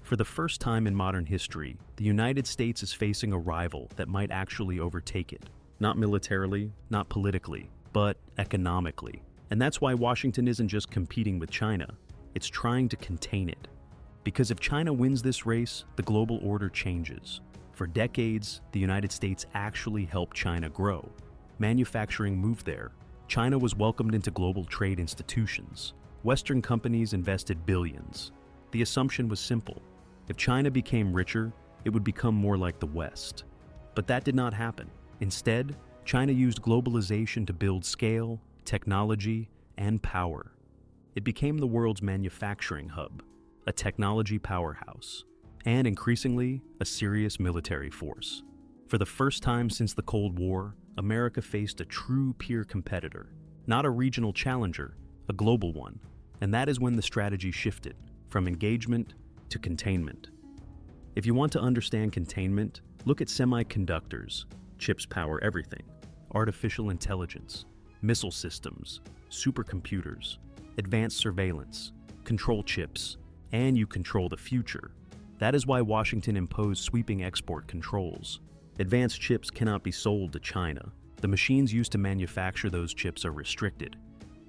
For the first time in modern history, the United States is facing a rival that might actually overtake it. Not militarily, not politically, but economically. And that's why Washington isn't just competing with China, it's trying to contain it. Because if China wins this race, the global order changes. For decades, the United States actually helped China grow. Manufacturing moved there. China was welcomed into global trade institutions. Western companies invested billions. The assumption was simple. If China became richer, it would become more like the West. But that did not happen. Instead, China used globalization to build scale, technology, and power. It became the world's manufacturing hub, a technology powerhouse, and increasingly, a serious military force. For the first time since the Cold War, America faced a true peer competitor, not a regional challenger, a global one. And that is when the strategy shifted, from engagement to containment. If you want to understand containment, look at semiconductors. Chips power everything. Artificial intelligence, missile systems, supercomputers, advanced surveillance, control chips, and you control the future. That is why Washington imposed sweeping export controls. Advanced chips cannot be sold to China. The machines used to manufacture those chips are restricted.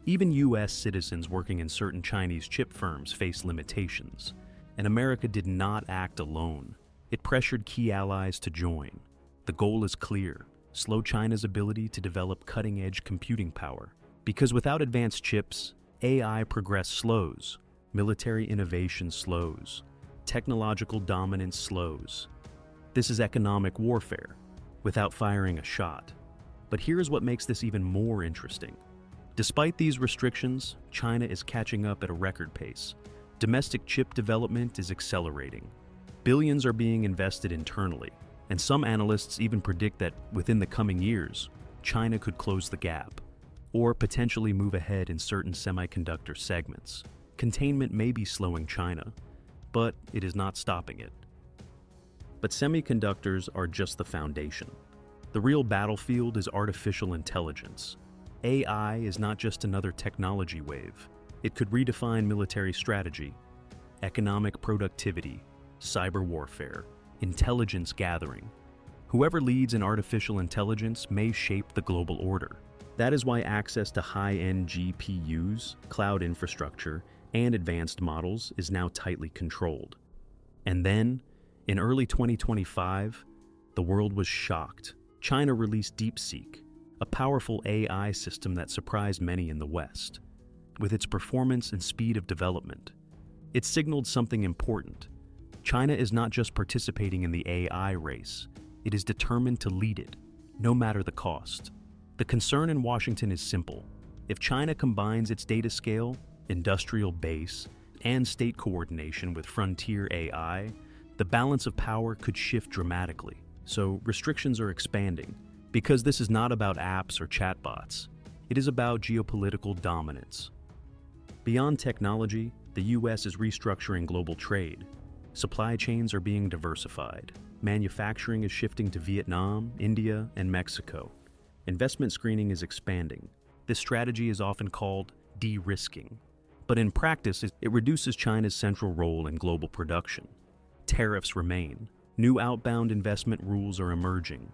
Even US citizens working in certain Chinese chip firms face limitations. And America did not act alone. It pressured key allies to join. The goal is clear: slow China's ability to develop cutting-edge computing power. Because without advanced chips, AI progress slows, military innovation slows, technological dominance slows. This is economic warfare, without firing a shot. But here's what makes this even more interesting. Despite these restrictions, China is catching up at a record pace. Domestic chip development is accelerating. Billions are being invested internally, and some analysts even predict that within the coming years, China could close the gap, or potentially move ahead in certain semiconductor segments. Containment may be slowing China, but it is not stopping it. But semiconductors are just the foundation. The real battlefield is artificial intelligence. AI is not just another technology wave. It could redefine military strategy, economic productivity, cyber warfare, intelligence gathering. Whoever leads in artificial intelligence may shape the global order. That is why access to high-end GPUs, cloud infrastructure, and advanced models is now tightly controlled. And then, in early 2025, the world was shocked. China released DeepSeek, a powerful AI system that surprised many in the West. With its performance and speed of development, it signaled something important. China is not just participating in the AI race, it is determined to lead it, no matter the cost. The concern in Washington is simple. If China combines its data scale, industrial base, and state coordination with frontier AI, the balance of power could shift dramatically. So restrictions are expanding, because this is not about apps or chatbots. It is about geopolitical dominance. Beyond technology, the US is restructuring global trade. Supply chains are being diversified. Manufacturing is shifting to Vietnam, India, and Mexico. Investment screening is expanding. This strategy is often called de-risking. But in practice, it reduces China's central role in global production. Tariffs remain. New outbound investment rules are emerging.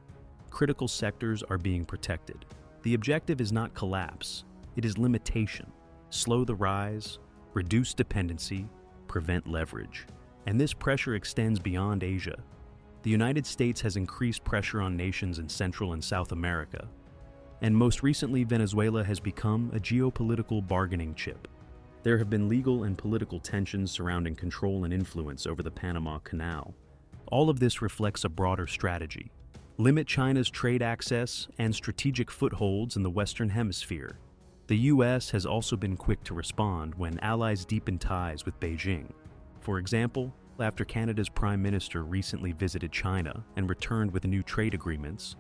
Critical sectors are being protected. The objective is not collapse, it is limitation. Slow the rise, reduce dependency, prevent leverage. And this pressure extends beyond Asia. The United States has increased pressure on nations in Central and South America. And most recently, Venezuela has become a geopolitical bargaining chip. There have been legal and political tensions surrounding control and influence over the Panama Canal. All of this reflects a broader strategy. Limit China's trade access and strategic footholds in the Western Hemisphere. The US has also been quick to respond when allies deepen ties with Beijing. For example, after Canada's Prime Minister recently visited China and returned with new trade agreements,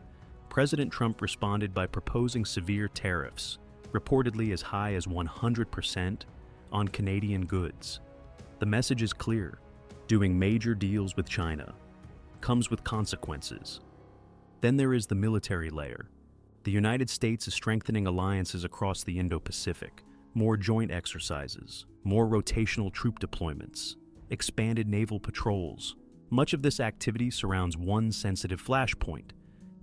President Trump responded by proposing severe tariffs, reportedly as high as 100% on Canadian goods. The message is clear: doing major deals with China comes with consequences. Then there is the military layer. The United States is strengthening alliances across the Indo-Pacific, more joint exercises, more rotational troop deployments. expanded naval patrols. Much of this activity surrounds one sensitive flashpoint: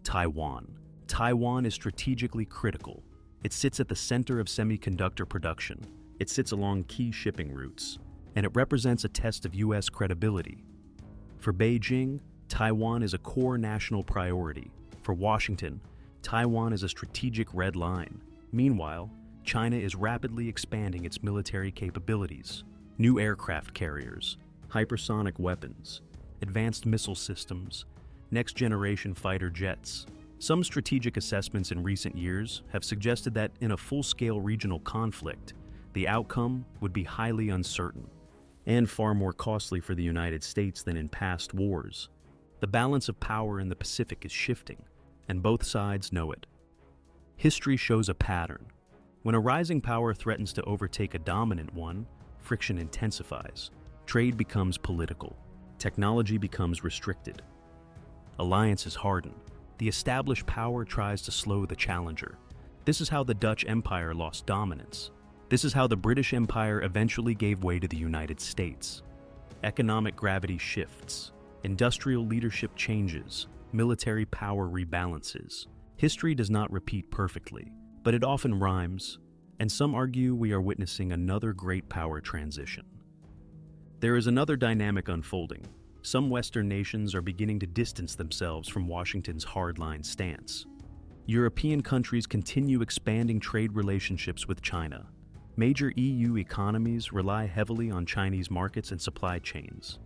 Taiwan. Taiwan is strategically critical. It sits at the center of semiconductor production. It sits along key shipping routes, and it represents a test of U.S. credibility. For Beijing, Taiwan is a core national priority. For Washington, Taiwan is a strategic red line. Meanwhile, China is rapidly expanding its military capabilities. New aircraft carriers, hypersonic weapons, advanced missile systems, next-generation fighter jets. Some strategic assessments in recent years have suggested that in a full-scale regional conflict, the outcome would be highly uncertain and far more costly for the United States than in past wars. The balance of power in the Pacific is shifting, and both sides know it. History shows a pattern. When a rising power threatens to overtake a dominant one, friction intensifies. Trade becomes political. Technology becomes restricted. Alliances harden. The established power tries to slow the challenger. This is how the Dutch Empire lost dominance. This is how the British Empire eventually gave way to the United States. Economic gravity shifts. Industrial leadership changes. Military power rebalances. History does not repeat perfectly, but it often rhymes, and some argue we are witnessing another great power transition. There is another dynamic unfolding. Some Western nations are beginning to distance themselves from Washington's hardline stance. European countries continue expanding trade relationships with China. Major EU economies rely heavily on Chinese markets and supply chains.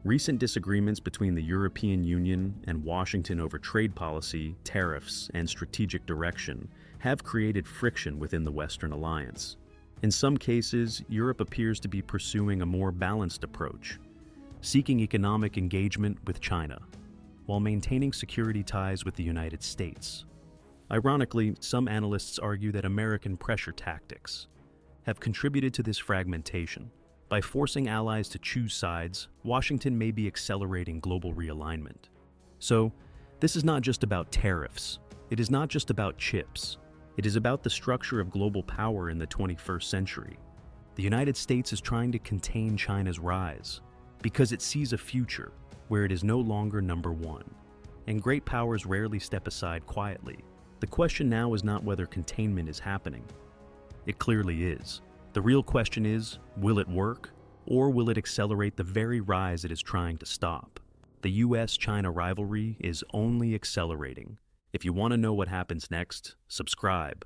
Recent disagreements between the European Union and Washington over trade policy, tariffs, and strategic direction have created friction within the Western alliance. In some cases, Europe appears to be pursuing a more balanced approach, seeking economic engagement with China, while maintaining security ties with the United States. Ironically, some analysts argue that American pressure tactics have contributed to this fragmentation. By forcing allies to choose sides, Washington may be accelerating global realignment. So, this is not just about tariffs. It is not just about chips. It is about the structure of global power in the 21st century. The United States is trying to contain China's rise because it sees a future where it is no longer number one. And great powers rarely step aside quietly. The question now is not whether containment is happening. It clearly is. The real question is, will it work, or will it accelerate the very rise it is trying to stop? The US-China rivalry is only accelerating. If you want to know what happens next, subscribe.